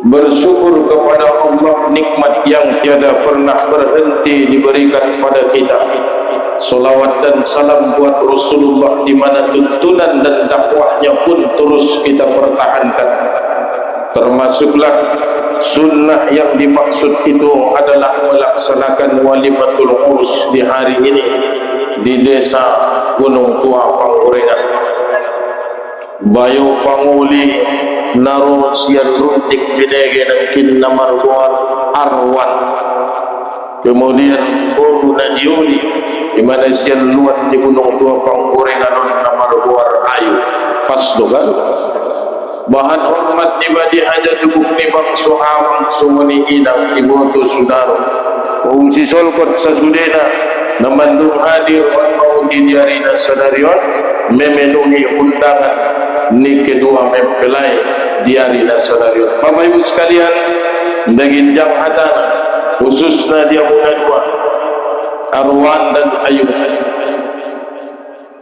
bersyukur kepada Allah nikmat yang tiada pernah berhenti diberikan pada kita. Salawat dan salam buat Rasulullah, di mana tuntunan dan dakwahnya pun terus kita pertahankan. Termasuklah sunnah yang dimaksud itu adalah melaksanakan walimatul urus di hari ini di desa Gunung Tua Panggorengan. Bayu panguli naro sian runtik bidege nangkin namar luar arwan. Kemudian baru nadiuni di mana sian luar di Gunung Tua Panggorengan namar luar ayu pas dogan. Bahan hormat dibadi hajat bukti bangsu awang sumuni inang ibu tu saudara. Fungsi solkot sasudena namandung hadir mau didiarina sadarion memenuhi undangan ni kedua mempelai diarina sadarion. Bapak Ibu sekalian, daging jam hadana khususnya dia muda dua Arwan dan Ayu,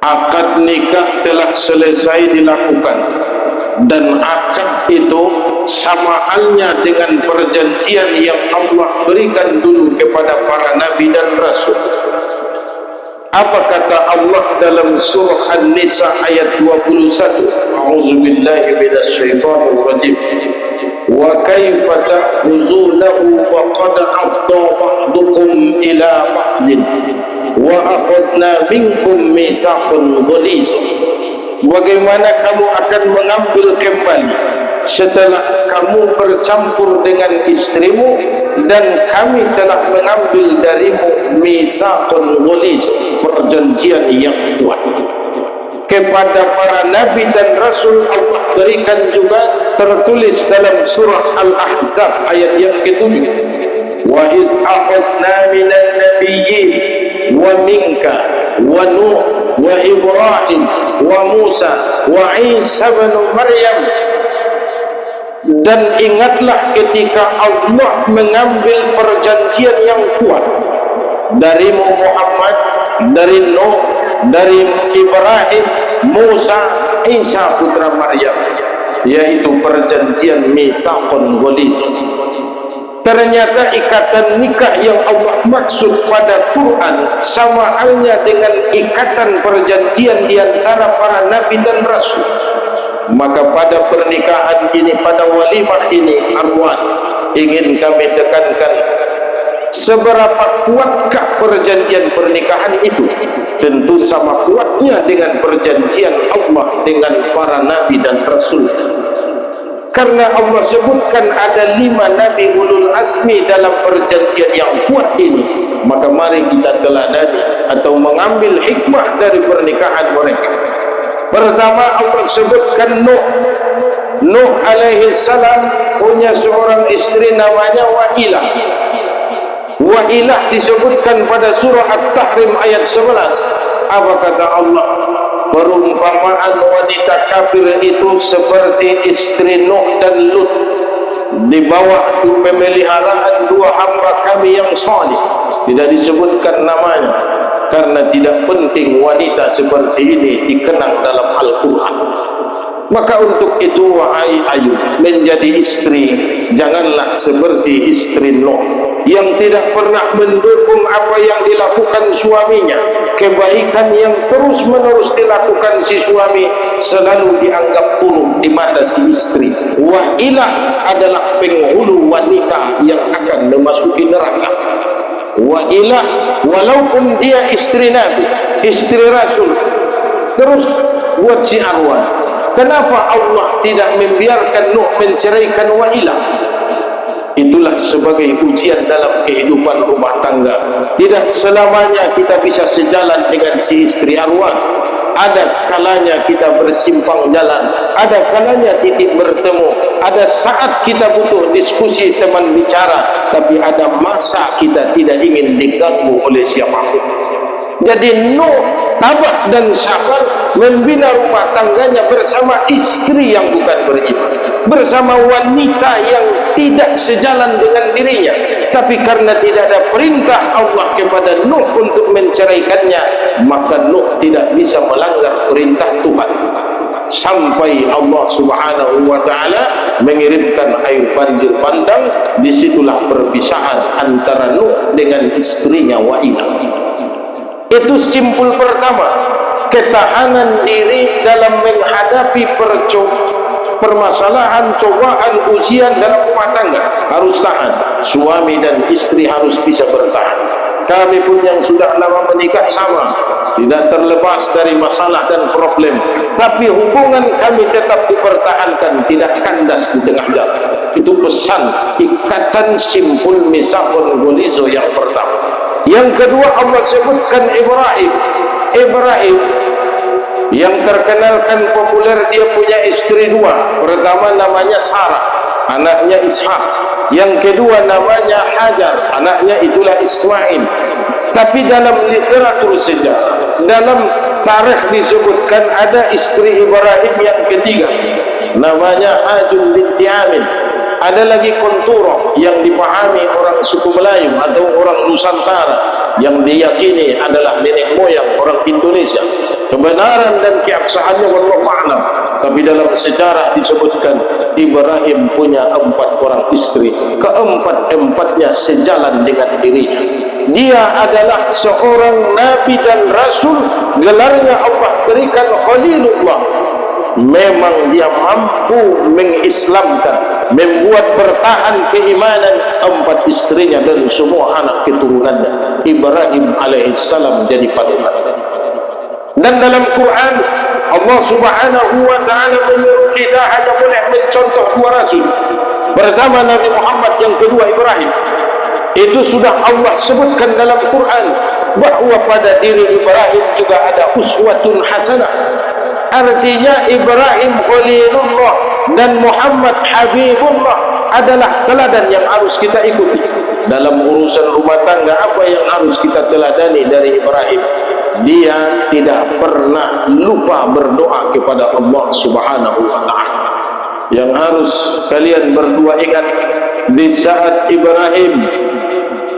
akad nikah telah selesai dilakukan. Dan akad itu sama halnya dengan perjanjian yang Allah berikan dulu kepada para nabi dan rasul. Apa kata Allah dalam surah An-Nisa ayat 21? A'udzubillahi minasyaitonir rajim. Wa kaifa ta'khuzunahu wa qad afdha ba'dukum ila ba'din wa akhadna minkum mitsaqan ghalidha. Bagaimana kamu akan mengambil kembali setelah kamu bercampur dengan istrimu dan kami telah mengambil darimu mitsaqan ghalidh, perjanjian yang kuat. Kepada para nabi dan rasul Allah berikan juga tertulis dalam surah Al-Ahzab ayat yang ke-7. Wa idh akhadna minan nabiyyin wa minka wa Nuh wa Ibrahim wa Musa wa Isa bin Maryam. Dan ingatlah ketika Allah mengambil perjanjian yang kuat dari Muhammad, dari Nuh, dari Ibrahim, Musa, Isa putra Maryam, yaitu perjanjian mitsaqan ghalidh. Ternyata ikatan nikah yang Allah maksud pada Quran sama halnya dengan ikatan perjanjian di antara para nabi dan rasul. Maka pada pernikahan ini, pada walimah ini, Arwan, ingin kami tekankan seberapa kuatkah perjanjian pernikahan itu. Tentu sama kuatnya dengan perjanjian Allah dengan para nabi dan rasul. Karena Allah sebutkan ada 5 nabi ulul azmi dalam perjanjian yang kuat ini, maka mari kita teladani atau mengambil hikmah dari pernikahan mereka. Pertama, Allah sebutkan Nuh. Nuh alaihi salam punya seorang istri namanya Wa'ilah. Wa'ilah disebutkan pada surah At-Tahrim ayat 11. Apa kata Allah? Perumpamaan wanita kafir itu seperti istri Nuh dan Lut di bawah pemeliharaan 2 hamba kami yang salih. Tidak disebutkan namanya karena tidak penting wanita seperti ini dikenang dalam Al-Quran. Maka untuk itu wahai Ayu, menjadi istri janganlah seperti istri Nuh yang tidak pernah mendukung apa yang dilakukan suaminya. Kebaikan yang terus menerus dilakukan si suami selalu dianggap buruk di mata si istri. Wa'ilah adalah penghulu wanita yang akan memasuki neraka. Wa'ilah walaupun dia istri Nabi, istri Rasul, terus buat si Arwan. Kenapa Allah tidak membiarkan Nuh menceraikan Wa'ilah? Itulah sebagai ujian dalam kehidupan rumah tangga. Tidak selamanya kita bisa sejalan dengan si istri Arwan. Ada kalanya kita bersimpang jalan, ada kalanya titik bertemu, ada saat kita butuh diskusi teman bicara, tapi ada masa kita tidak ingin diganggu oleh siapapun. Jadi Nuh tabah dan sabar membina rumah tangganya bersama istri yang bukan beriman, bersama wanita yang tidak sejalan dengan dirinya. Tapi karena tidak ada perintah Allah kepada Nuh untuk menceraikannya, maka Nuh tidak bisa melanggar perintah Tuhan. sampai Allah Subhanahu wa taala mengirimkan air banjir bandang. Disitulah perpisahan antara Nuh dengan istrinya Wailah. Itu simpul pertama, ketahanan diri dalam menghadapi permasalahan, cobaan, ujian dalam rumah tangga. Harus tahan. Suami dan istri harus bisa bertahan. Kami pun yang sudah lama menikah sama, tidak terlepas dari masalah dan problem, tapi hubungan kami tetap dipertahankan, tidak kandas di tengah jalan. Itu pesan ikatan simpul misafur golizo yang pertama. Yang kedua, Allah sebutkan Ibrahim yang terkenalkan populer, dia punya istri dua. Pertama namanya Sarah, anaknya Ishak. Yang kedua namanya Hajar, anaknya itulah Ismail. Tapi dalam literatur sejarah, dalam tarikh disebutkan ada istri Ibrahim yang ketiga, namanya Hajun binti Amin. Ada lagi Konturo yang dipahami orang suku Melayu atau orang Nusantara, yang diyakini adalah nenek moyang orang Indonesia. Kebenaran dan keabsahannya wallahu a'lam. Tapi dalam sejarah disebutkan Ibrahim punya 4 orang istri, keempat-empatnya sejalan dengan dirinya. Dia adalah seorang nabi dan rasul, gelarnya Allah berikan Khalilullah. Memang dia mampu mengislamkan, membuat bertahan keimanan 4 istrinya dan semua anak keturunannya. Ibrahim alaihissalam jadi panutan. Dan dalam Quran Allah Subhanahu wa taala menyuruh kita hanya boleh mencontoh 2 rasul. Pertama Nabi Muhammad, yang kedua Ibrahim. Itu sudah Allah sebutkan dalam Quran bahwa pada diri Ibrahim juga ada uswatun hasanah. Artinya Ibrahim Khalilullah dan Muhammad Habibullah adalah teladan yang harus kita ikuti. Dalam urusan rumah tangga, apa yang harus kita teladani dari Ibrahim? Dia tidak pernah lupa berdoa kepada Allah Subhanahu wa ta'ala. Yang harus kalian berdua ingat, di saat Ibrahim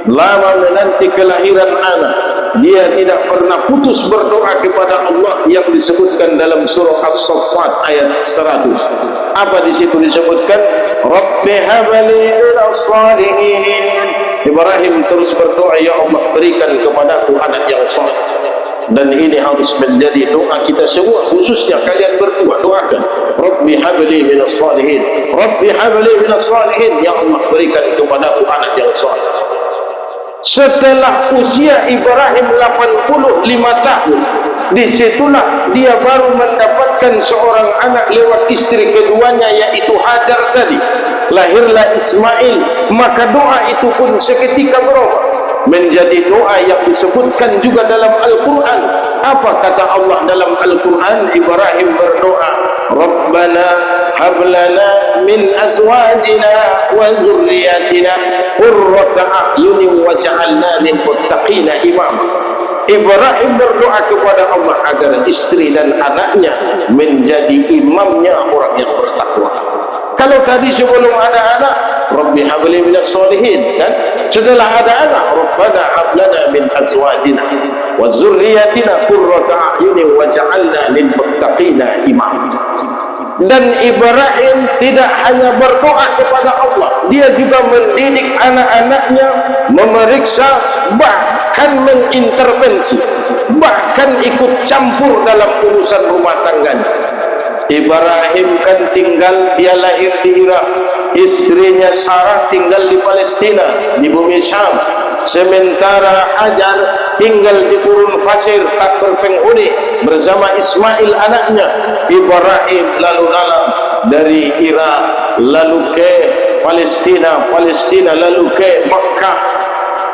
lama menanti kelahiran anak, dia tidak pernah putus berdoa kepada Allah, yang disebutkan dalam surah As-Saffat ayat 100. Apa di situ disebutkan? Rabbi habli minas salihin. Ibrahim terus berdoa, ya Allah berikan kepadaku anak yang saleh. Dan ini harus menjadi doa kita semua, khususnya kalian berdua. Doakan, Rabbi habli minas salihin, Rabbi habli minas salihin, ya Allah berikan kepadaku anak yang saleh. Setelah usia Ibrahim 85 tahun, disitulah dia baru mendapatkan seorang anak lewat istri keduanya, yaitu Hajar tadi. Lahirlah Ismail. Maka doa itu pun seketika berubah menjadi doa yang disebutkan juga dalam Al-Quran. Apa kata Allah dalam Al-Quran? Ibrahim berdoa, Rabbana hablana min azwajina wa zurriyatina qurrata a'yunin waj'alna lil muttaqina imama. Ibrahim berdoa kepada Allah agar istri dan anaknya menjadi imamnya orang yang bertakwa. Kalau tadi sebelum ada anak, Rabbi habli minas sholihin, kan? Setelah ada anak, Rabbana hablana min azwajina wa zurriyatina qurrata a'yunin waj'alna lil muttaqina imama. Dan Ibrahim tidak hanya berdoa kepada Allah, dia juga mendidik anak-anaknya, memeriksa, bahkan mengintervensi, bahkan ikut campur dalam urusan rumah tangganya. Ibrahim kan tinggal, dia lahir di Irak, istrinya Sarah tinggal di Palestina, di bumi Syam. Sementara Hajar tinggal di gurun pasir tak berpenghuni bersama Ismail anaknya. Ibrahim lalu lalang dari Irak lalu ke Palestina, Palestina lalu ke Makkah.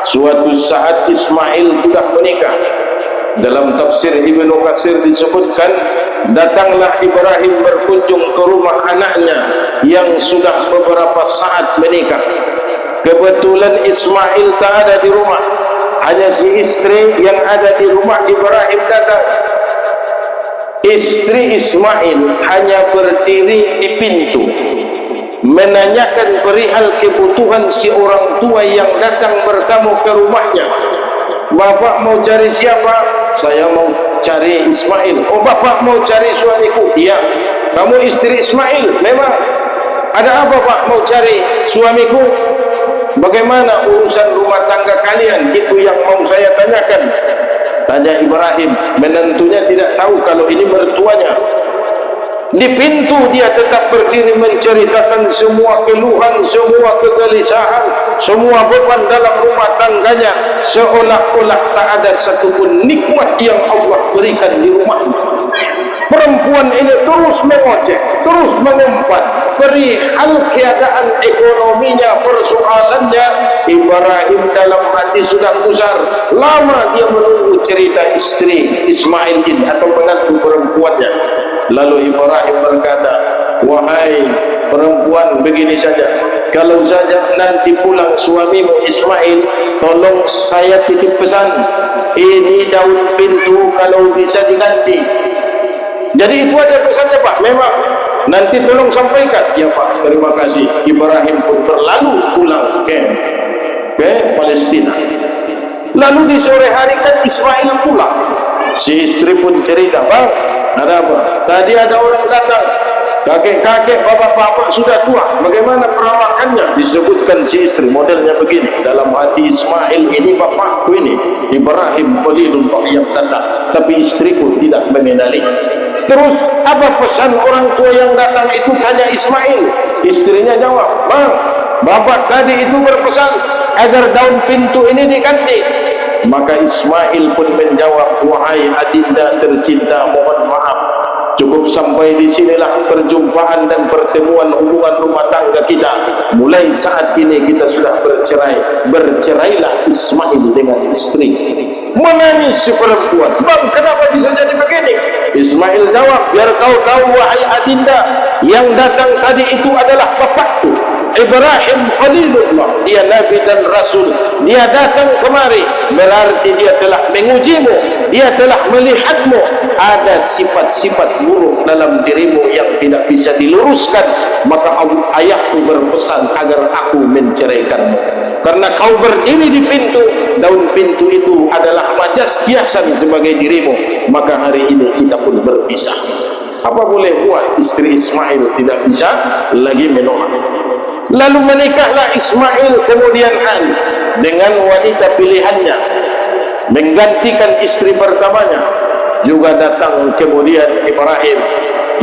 Suatu saat Ismail sudah menikah. Dalam tafsir Ibnu Katsir disebutkan, datanglah Ibrahim berkunjung ke rumah anaknya yang sudah beberapa saat menikah. Kebetulan Ismail tak ada di rumah, hanya si istri yang ada di rumah. Ibrahim datang. Istri Ismail hanya berdiri di pintu menanyakan perihal kebutuhan si orang tua yang datang bertamu ke rumahnya. Bapak mau cari siapa? Saya mau cari Ismail. Oh, bapak mau cari suamiku? Iya. Kamu istri Ismail? Memang. Ada apa pak mau cari suamiku? Bagaimana urusan rumah tangga kalian? Itu yang mau saya tanyakan. Tanya Ibrahim. Menantunya tidak tahu kalau ini mertuanya. Di pintu dia tetap berdiri menceritakan semua keluhan, semua kegelisahan, semua beban dalam rumah tangganya, seolah-olah tak ada satupun nikmat yang Allah berikan di rumahnya. Perempuan ini terus mengoceh, terus mengumpat perihal keadaan ekonominya, persoalannya. Ibrahim dalam hati sudah gusar. Lama dia menunggu cerita istri Ismail ini atau menantu perempuannya. Lalu Ibrahim berkata, wahai perempuan, begini saja, kalau saja nanti pulang suamimu Ismail, tolong saya titip pesan, ini daun pintu kalau bisa diganti. Jadi itu aja pesannya pak. Memang nanti tolong sampaikan. Ya pak, terima kasih. Ibrahim pun berlalu pulang ke Palestina. Lalu di sore hari kan Ismail pulang. Si istri pun cerita, bang, ada apa? Tadi ada orang datang, kakek-kakek, bapak-bapak sudah tua. Bagaimana perawakannya? Disebutkan si istri, modelnya begini. Dalam hati Ismail, ini bapakku ini, Ibrahim Khalilullah yang datang. Tapi istriku tidak mengenali. Terus apa pesan orang tua yang datang itu? Tanya Ismail. Istrinya jawab, bang, bapak tadi itu berpesan agar daun pintu ini diganti. Maka Ismail pun menjawab, wahai adinda tercinta, mohon maaf, cukup sampai di sinilah perjumpaan dan pertemuan hubungan rumah tangga kita. Mulai saat ini kita sudah bercerai. Bercerailah Ismail dengan istri. Menangis si perempuan, bang, kenapa bisa jadi begini? Ismail jawab, biar kau tahu wahai adinda, yang datang tadi itu adalah bapakku Ibrahim Khalilullah. Dia Nabi dan Rasul. Dia datang kemari, berarti dia telah mengujimu, dia telah melihatmu ada sifat-sifat buruk dalam dirimu yang tidak bisa diluruskan. Maka ayahku berpesan agar aku menceraikanmu, karena kau berdiri di pintu. Daun pintu itu adalah majas kiasan sebagai dirimu. Maka hari ini kita pun berpisah. Apa boleh buat? Istri Ismail tidak bisa lagi menolak. Lalu menikahlah Ismail kemudian dengan wanita pilihannya, menggantikan istri pertamanya. Juga datang kemudian Ibrahim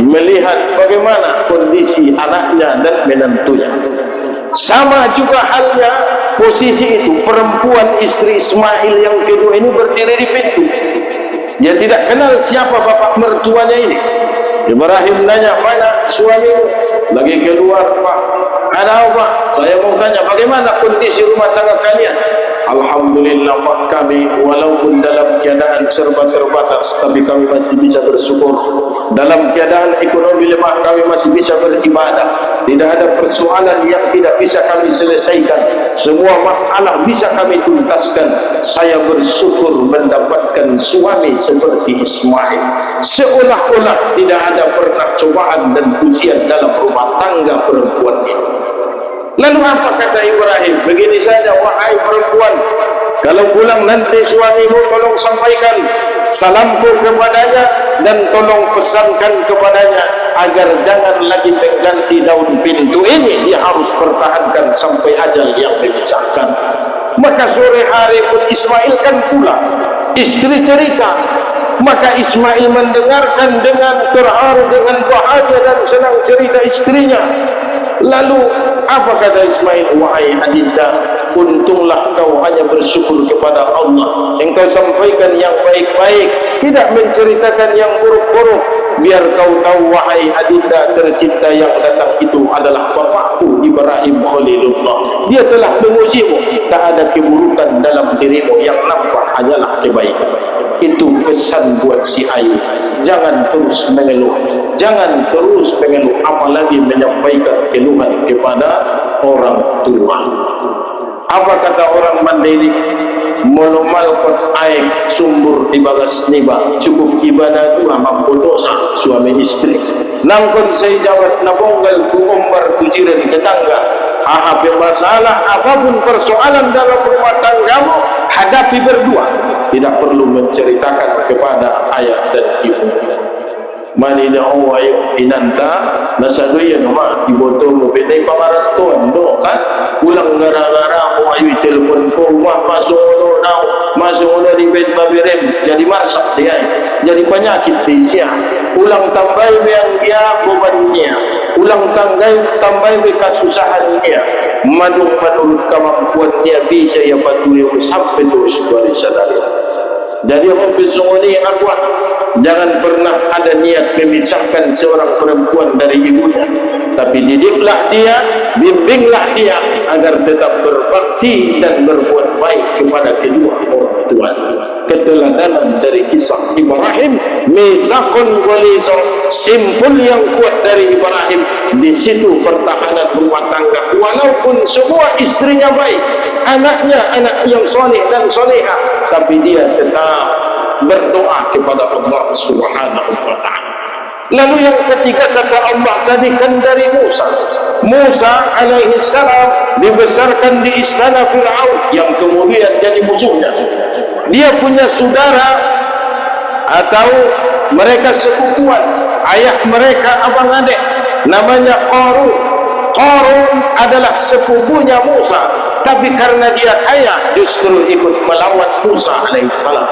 melihat bagaimana kondisi anaknya dan menantunya. Sama juga halnya posisi itu, perempuan istri Ismail yang kedua ini berdiri di pintu. Dia tidak kenal siapa bapak mertuanya ini. Ibrahim nanya, mana suamimu? Lagi keluar pak. Ada apa? Saya mau tanya, bagaimana kondisi rumah tangga kalian? Alhamdulillah pak, kami walaupun dalam keadaan serba terbatas, tapi kami masih bisa bersyukur. Dalam keadaan ekonomi lemah, kami masih bisa beribadah. Tidak ada persoalan yang tidak bisa kami selesaikan. Semua masalah bisa kami tuntaskan. Saya bersyukur mendapatkan suami seperti Ismail. Seolah-olah tidak ada pernah cobaan dan ujian dalam rumah tangga perempuan ini. Lalu apa kata Ibrahim? Begini saja, wahai perempuan, kalau pulang nanti suamimu tolong sampaikan salamku kepadanya dan tolong pesankan kepadanya agar jangan lagi mengganti daun pintu ini. Dia harus pertahankan sampai ajal yang memisahkan. Maka sore hari pun Ismail kan pulang. Istri cerita, maka Ismail mendengarkan dengan terharu, dengan bahagia dan senang cerita istrinya. Lalu apa kata Ismail? Wahai adinda, untunglah kau hanya bersyukur kepada Allah. Engkau sampaikan yang baik-baik, tidak menceritakan yang buruk-buruk. Biar kau tahu wahai adinda tercinta, yang datang itu adalah bapakku Ibrahim Khalilullah. Dia telah mengujimu, tak ada keburukan dalam dirimu, yang nampak hanyalah kebaikan. Itu pesan buat si Ayu. Jangan terus mengeluh, jangan terus mengeluh, apalagi menyampaikan keluhan kepada orang tua. Apa kata orang Mandailing? Molomal kot aek sumbur di bagas niba, cukup ibadah dua mampu dosa suami istri. Nangkon saya jawab nabonggal kuombar tujiran tetangga. Apa masalah apapun persoalan dalam rumah tanggamu, hadapi berdua. tidak perlu menceritakan kepada ayah dan ibu. Mani dah ayo inanta nasadoyan ma iboto mo pinay pamaraton do kan ulang gara-gara mo ayo telepon ko rumah masuk di bed babirem jadi masak dia jadi penyakit dia ulang tambah yang dia bebannya ulang tambah kesusahan dia manung kemampuan dia bisa ya patuyo sampai terus dari sadari. Jadi orang bisunguni akuat, jangan pernah ada niat memisahkan seorang perempuan dari ibunya, tapi didiklah dia, bimbinglah dia agar tetap berbakti dan berbuat baik kepada kedua orang tua. Keteladanan dari kisah Ibrahim, misakun waliso, simpul yang kuat dari Ibrahim. Di situ pertahanan rumah tangga, walaupun semua istrinya baik, anaknya anak yang soleh dan soleha, tapi dia tetap berdoa kepada Allah Subhanahu wa ta'ala. Lalu yang ketiga kata Allah tadi kan dari Musa alaihi salam dibesarkan di istana Fir'aun yang kemudian jadi musuhnya. Dia punya saudara atau mereka sepupuan, ayah mereka abang adik, namanya Qarun. Qarun adalah sepupunya Musa, tapi karena dia kaya justru ikut melawan Musa alaihissalam.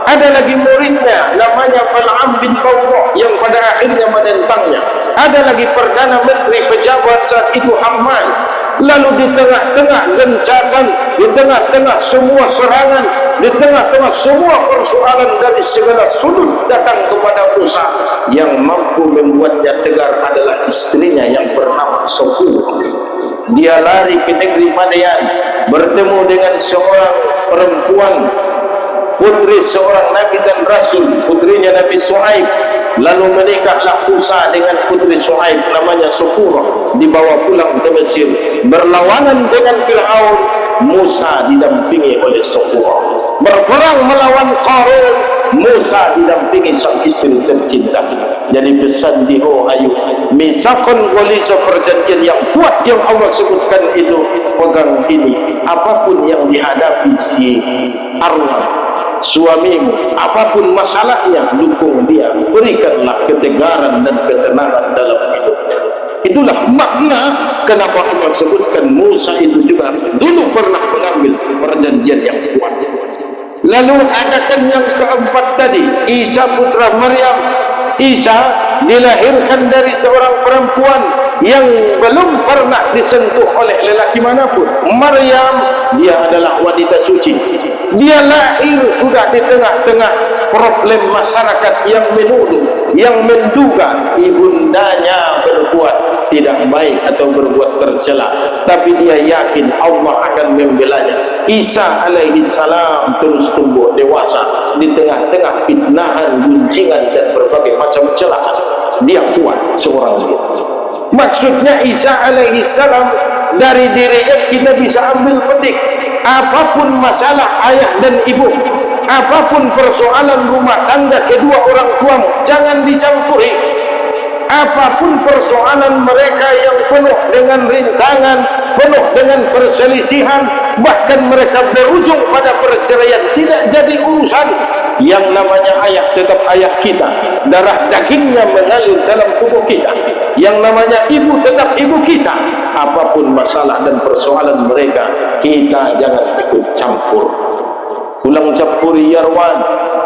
Ada lagi muridnya namanya Bal'am bin Bawrah yang pada akhirnya menentangnya. Ada lagi Perdana Menteri pejabat saat itu Hamman. Lalu di tengah-tengah gencatan, di tengah-tengah semua serangan, di tengah-tengah semua persoalan dari segala sudut datang kepada Musa, yang mampu membuatnya tegar adalah istrinya yang bernama Sofia. Dia lari ke negeri Madian, bertemu dengan seorang perempuan, putri seorang Nabi dan Rasul, putrinya Nabi Shu'aib. Lalu menikahlah Musa dengan putri Shu'aib namanya Sufurah, dibawa pulang ke Mesir. Berlawanan dengan Fir'aun, Musa didampingi oleh Sufurah. Berperang melawan Qarun, Musa didampingi sang istri tercinta. Jadi pesan di ayu misakon waliso, perjanjian yang kuat yang Allah sebutkan itu, pegang ini. Apapun yang dihadapi si arwah suamimu, apapun masalahnya, dukung dia, berikanlah ketegaran dan ketenangan dalam hidupnya. Itulah makna kenapa Allah sebutkan Musa itu juga dulu pernah mengambil perjanjian yang kuat. Lalu adakan yang keempat tadi, Isa putra Maryam. Isa dilahirkan dari seorang perempuan yang belum pernah disentuh oleh lelaki manapun. Maryam, dia adalah wanita suci. Dia lahir sudah di tengah-tengah problem masyarakat yang menuduh, yang menduga ibundanya berbuat tidak baik atau berbuat tercela, tapi dia yakin Allah akan membelanya. Isa alaihi salam terus tumbuh dewasa di tengah-tengah fitnahan, guncingan dan berbagai macam celaan. Dia kuat seorang diri. Maksudnya Isa alaihi salam dari dirinya kita bisa ambil petik. Apapun masalah ayah dan ibu, apapun persoalan rumah tangga kedua orang tuamu, jangan dicampuri. Apapun persoalan mereka yang penuh dengan rintangan, penuh dengan perselisihan, bahkan mereka berujung pada perceraian, tidak jadi urusan. Yang namanya ayah tetap ayah kita, darah dagingnya mengalir dalam tubuh kita. Yang namanya ibu tetap ibu kita. Apapun masalah dan persoalan mereka, kita jangan ikut campur. Ulang campuri yarwan,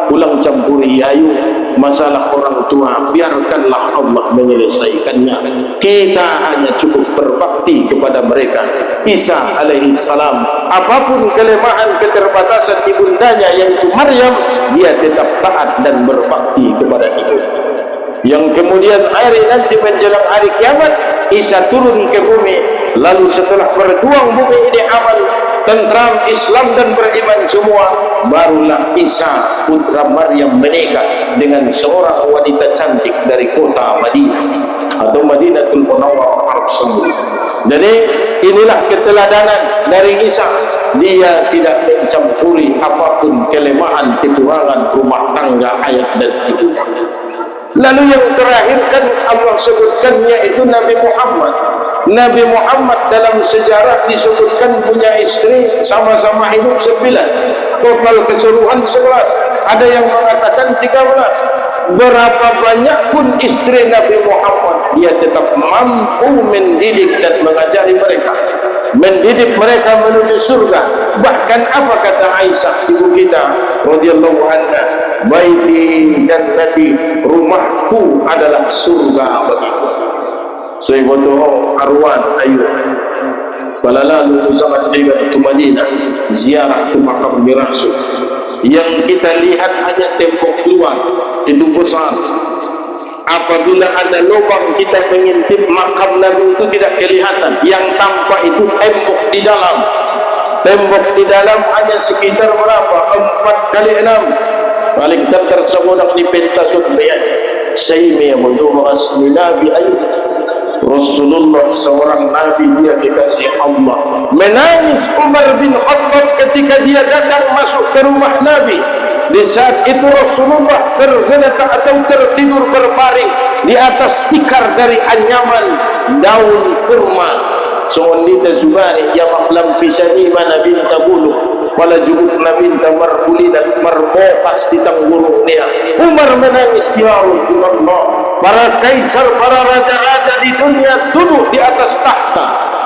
ulang campuri ayu, masalah orang tua biarkanlah Allah menyelesaikannya. Kita hanya cukup berbakti kepada mereka. Isa alaihi salam, apapun kelemahan keterbatasan ibundanya yaitu Maryam, dia tetap taat dan berbakti kepada ibu. Yang kemudian hari nanti menjelang hari kiamat, Isa turun ke bumi. Lalu setelah berjuang bumi ini aman, tentram, Islam dan beriman semua, barulah Isa putra Maryam menikah dengan seorang wanita cantik dari kota Madinah atau Madinatul Munawwarah Arab Saudi. Jadi inilah keteladanan dari Isa. Dia tidak mencampuri apapun kelemahan kekurangan rumah tangga ayah dan ibunya. Lalu yang terakhir kan Allah sebutkannya itu Nabi Muhammad. Nabi Muhammad dalam sejarah disebutkan punya istri sama-sama hidup 9, total keseluruhan 11, ada yang mengatakan 13. Berapa banyak pun istri Nabi Muhammad, dia tetap mampu mendidik dan mengajari mereka, mendidik mereka menuju surga. Bahkan apa kata Aisyah ibu kita radhiyallahu anha, baiti jannati, rumahku adalah surga bagiku. Sayyidatu Arwan ayu balala lulu zaman tiba ke Madinah ziarah ke makam Rasul, yang kita lihat hanya tembok luar itu besar. Apabila ada lubang kita mengintip makam Nabi itu tidak kelihatan, yang tampak itu tembok di dalam. Tembok di dalam hanya sekitar berapa? 4 kali 6. Paling tersemudah di pentasut lihat. Sayyidina Muhammad asli Nabi ayat Rasulullah seorang Nabi, dia dikasih Allah. Menangis Umar bin Khattab ketika dia datang masuk ke rumah Nabi. Di saat itu Rasulullah tergeletak atau tertidur berbaring di atas tikar dari anyaman daun kurma. Seorang Zubari yang lampisani mana binta bulu wala jubukna binta marhuli dan marmokas di tanggurungnya. Umar menangis, ya Rasulullah, para kaisar, para raja-raja di dunia duduk di atas tahta,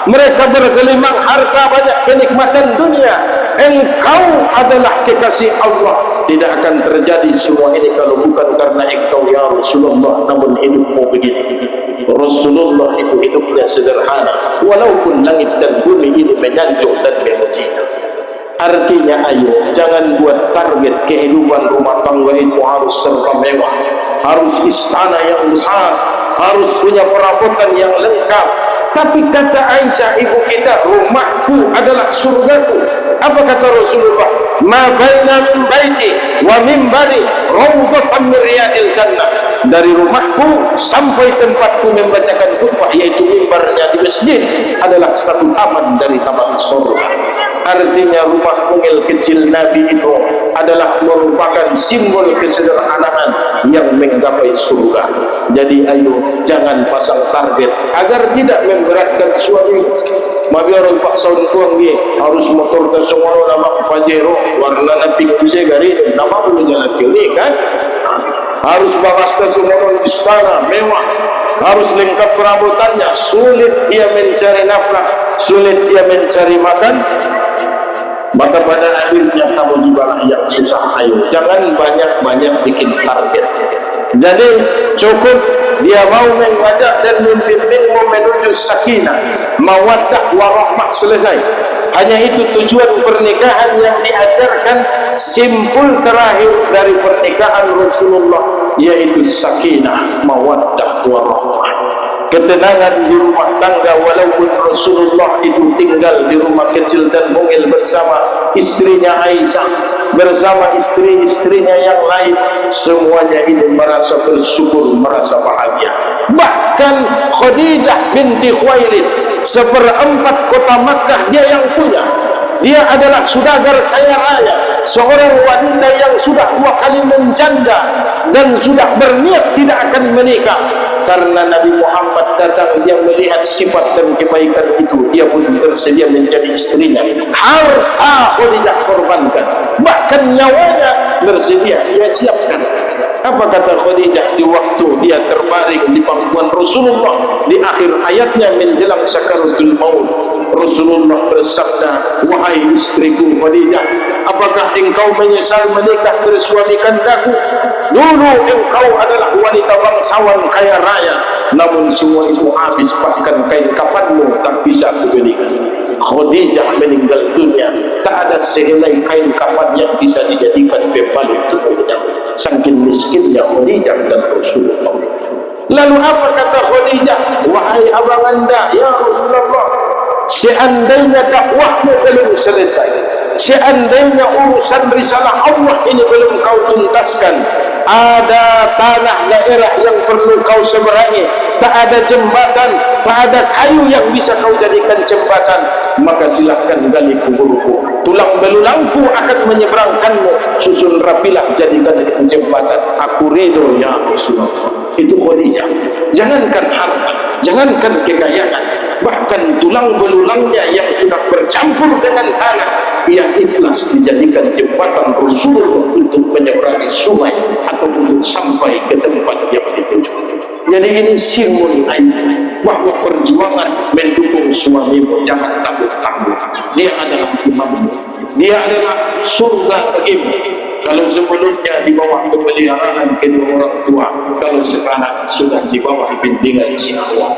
mereka bergelimang harta, banyak kenikmatan dunia. Engkau adalah kekasih Allah. Tidak akan terjadi semua ini kalau bukan karena engkau ya Rasulullah. Namun hidupmu begini. Rasulullah itu hidupnya sederhana, walaupun langit dan bumi ini menyanjung dan memuji. Artinya ayo, jangan buat target kehidupan rumah tangga itu harus serba mewah, harus istana yang besar, harus punya perabotan yang lengkap. Tapi kata Aisyah ibu kita, rumahku adalah surgaku. Apa kata Rasulullah? Ma baina min baiti wa minbari rawdatan min riyadil jannah. Dari rumahku sampai tempatku membacakan khutbah, yaitu mimbarnya di masjid, adalah satu taman dari taman surga. Artinya rumah mungil kecil Nabi itu adalah merupakan simbol kesederhanaan yang menggapai surga. Jadi ayo, jangan pasang target agar tidak memberatkan suami. Mabiar Pak Saud tuang dia harus motor ke semua nama Pajero warna nanti bisa gari nama boleh jalan kiri kan, harus bagas ke semua istana mewah, harus lengkap perabotannya. Sulit dia mencari nafkah, sulit dia mencari makan, maka pada akhirnya kamu juga yang susah. Ayo, jangan banyak-banyak bikin target. Jadi cukup dia mau mengajak dan membimbingmu menuju sakinah, mawaddah, warahmah, selesai. Hanya itu tujuan pernikahan yang diajarkan. Simpul terakhir dari pernikahan Rasulullah yaitu sakinah, mawaddah, warahmah, ketenangan di rumah tangga. Walaupun Rasulullah itu tinggal di rumah kecil dan mungil bersama istrinya Aisyah, bersama istri-istrinya yang lain, semuanya ini merasa bersyukur, merasa bahagia. Bahkan Khadijah binti Khuwailid, 1/4 kota Makkah dia yang punya. Dia adalah saudagar kaya raya, seorang wanita yang sudah 2 kali menjanda dan sudah berniat tidak akan menikah. Karena Nabi Muhammad datang, dia melihat sifat dan kebaikan itu, dia pun bersedia menjadi istrinya. Harta Khadijah korbankan, bahkan nyawanya bersedia dia siapkan. Apa kata Khadijah di waktu dia terbaring di pangkuan Rasulullah di akhir hayatnya menjelang sakaratul maut? Rasulullah bersabda, wahai istriku Khadijah, apakah engkau menyesal menikah bersuamikan aku? Dulu engkau adalah wanita bangsawan kaya raya, namun semua itu habis, bahkan kain kafanmu tak bisa kubelikan. Khadijah meninggal dunia, tak ada sehelai kain kafan yang bisa dijadikan pembalut tubuhnya. Saking miskinnya Khadijah dan Rasulullah. Lalu apa kata Khadijah? Wahai abang anda, ya Rasulullah, seandainya dakwahmu belum selesai, seandainya urusan risalah Allah ini belum kau tuntaskan, ada tanah daerah yang perlu kau seberangi, tak ada jembatan, tak ada kayu yang bisa kau jadikan jembatan, maka silahkan gali kuburku. Tulang belulangku akan menyeberangkanmu, susun rapilah jadikan itu jembatan. Aku ridho ya Rasulullah. Itu Khadijah. Jangankan harta, jangankan kekayaan, bahkan tulang belulangnya yang sudah bercampur dengan tanah, ia ikhlas dijadikan jembatan Rasulullah untuk menyeberangi sungai atau untuk sampai ke tempat yang dituju. Jadi ini simbol bahwa perjuangan mendukung suamimu jangan tangguh-tangguh. Dia adalah imammu, dia adalah surga bagimu. Kalau sebelumnya di bawah pemeliharaan kedua orang tua, kalau sekarang sudah di bawah bimbingan si Allah,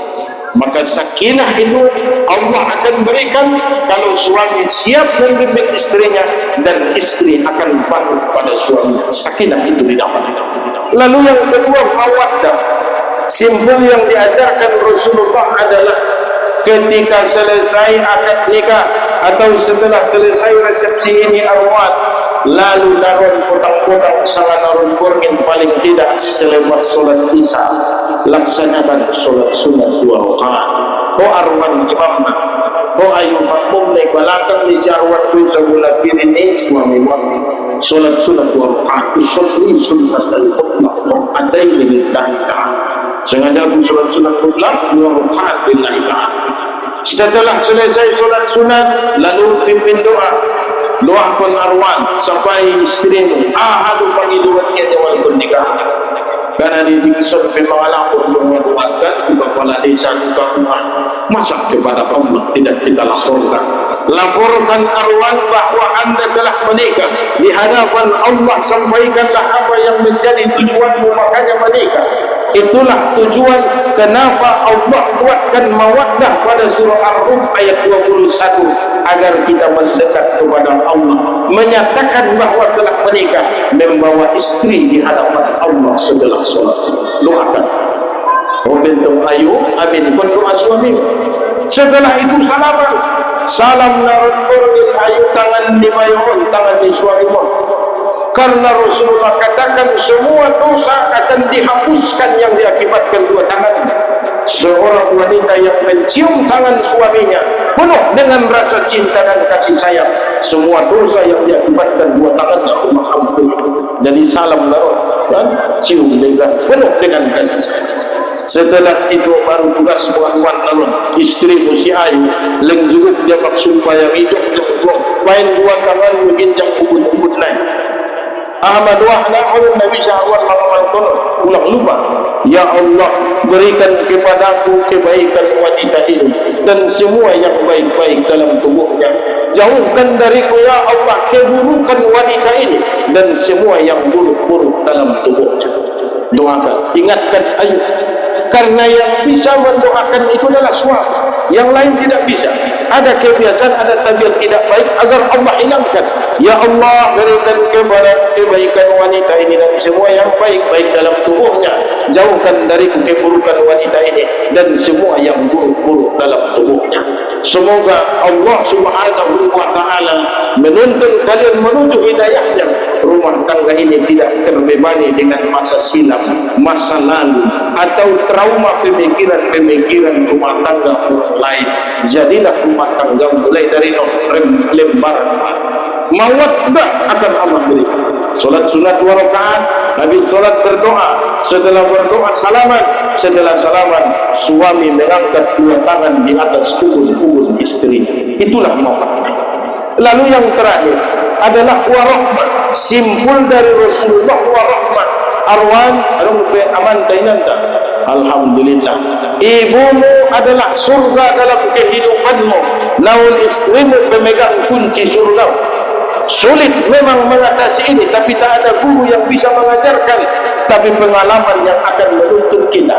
maka sakinah itu Allah akan berikan kalau suami siap membimbing istrinya, dan istri akan patuh pada suami. Sakinah itu didapat. Lalu yang kedua, mawaddah. Simbol yang diajarkan Rasulullah adalah ketika selesai akad nikah atau setelah selesai resepsi ini arwah, lalu naron potang-potang sangat naron kurngin paling tidak selepas solat isya, laksanakan solat sunat 2 rakaat. Arwan imamna, ayu makmum naik belakang di syarwat tu sebulan ini suami solat sunat 2 rakaat. Usolli sunat al-khutbah adai lillahi ta'ala. Sengaja aku solat sunat khutbah 2 rakaat lillahi ta'ala. Setelah selesai solat sunat, lalu pimpin doakan arwan sampai istrimu ahadu pangiduannya jawal pernikahan. Karena di Biksun memang lapor menguatkan juga kepala desa juga rumah masa kepada Allah tidak kita laporkan arwan bahwa anda telah menikah di hadapan Allah. Sampaikanlah apa yang menjadi tujuanmu makanya menikah. Itulah tujuan kenapa Allah buatkan mawaddah pada surah Ar-Rum ayat 21, agar kita mendekat kepada Allah, menyatakan bahwa telah menikah, membawa istri di hadapan Allah setelah sholat. Doakan. Bintu ayu amin pun doa suami. Setelah itu salaman. Salam narun kurgin ayu tangan di mayun, tangan di suami. Karena Rasulullah katakan semua dosa akan dihapuskan yang diakibatkan 2 tangan. Seorang wanita yang mencium tangan suaminya penuh dengan rasa cinta dan kasih sayang, semua dosa yang diakibatkan 2 tangan Allah ampuni. Jadi salam dan cium dengan penuh dengan kasih sayang. Setelah itu baru tugas buat narun istri si ayu leng juga dia maksud supaya hidup main 2 tangan mungkin yang ubud-ubud naik. Ahmad wahna ulun Nabi syahwat makamanton ulang lupa. Ya Allah, berikan kepadaku kebaikan wanita ini dan semua yang baik-baik dalam tubuhnya. Jauhkan dariku ya Allah keburukan wanita ini dan semua yang buruk-buruk dalam tubuhnya. Doakan, ingatkan ayu, karena yang bisa mendoakan itu adalah suami, yang lain tidak bisa. Ada kebiasaan, ada tabiat tidak baik agar Allah hilangkan. Ya Allah, berikan kepada kebaikan wanita ini dan semua yang baik-baik dalam tubuhnya. Jauhkan dari keburukan wanita ini dan semua yang buruk-buruk dalam tubuhnya. Semoga Allah Subhanahu wa ta'ala menuntun kalian menuju hidayahnya. Rumah tangga ini tidak terbebani dengan masa silam, masa lalu, atau trauma pemikiran-pemikiran rumah tangga orang lain. Jadilah rumah tangga mulai dari lembaran mawaddah akan Allah berikan. Solat sunat 2 rakaat, habis solat berdoa, setelah berdoa salaman, setelah salaman suami mengangkat 2 tangan di atas kubur istri. Itulah mawaddah. Lalu yang terakhir adalah warahmah, simpul dari Rasulullah warahmah. Arwan aman tainanda. Alhamdulillah, ibumu adalah surga dalam kehidupanmu. Namun istrimu pemegang kunci surga. Sulit memang mengatasi ini, tapi tak ada guru yang bisa mengajarkan, tapi pengalaman yang akan menuntun kita.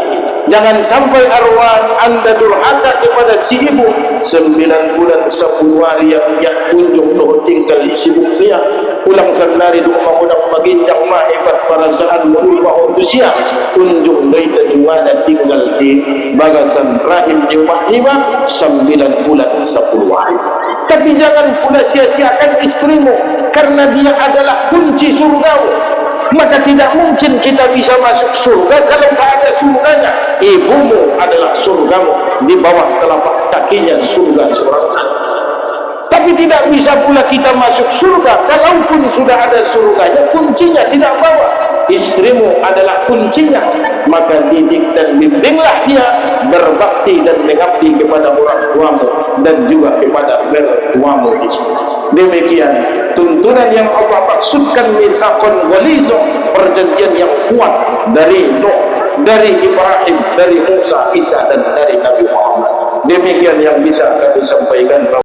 Jangan sampai arwah anda durhaka kepada si ibu 9 bulan 10 hari yang dia kunjung doh tinggal di sibuk dia pulang sendiri doh mengundang maginjang mah hebat perasaan merubah usia kunjung dari tujuan tinggal di bagasan rahim jiwa 9 bulan 10 hari. Tapi jangan pula sia-siakan istrimu, karena dia adalah kunci surgamu. Maka tidak mungkin kita bisa masuk surga kalau tak ada surganya. Ibumu adalah surgamu, di bawah telapak kakinya surga seorang anak. Tapi tidak bisa pula kita masuk surga kalaupun sudah ada surganya, kuncinya tidak bawa. Istrimu adalah kuncinya. maka didik dan bimbinglah dia berbakti dan mengabdi kepada orang tuamu dan juga kepada mertuamu. Demikian tuntunan yang Allah maksudkan, mitsaqan ghalizah, perjanjian yang kuat dari Nuh, dari Ibrahim, dari Musa, Isa, dan dari Nabi Muhammad. Demikian yang bisa kami sampaikan.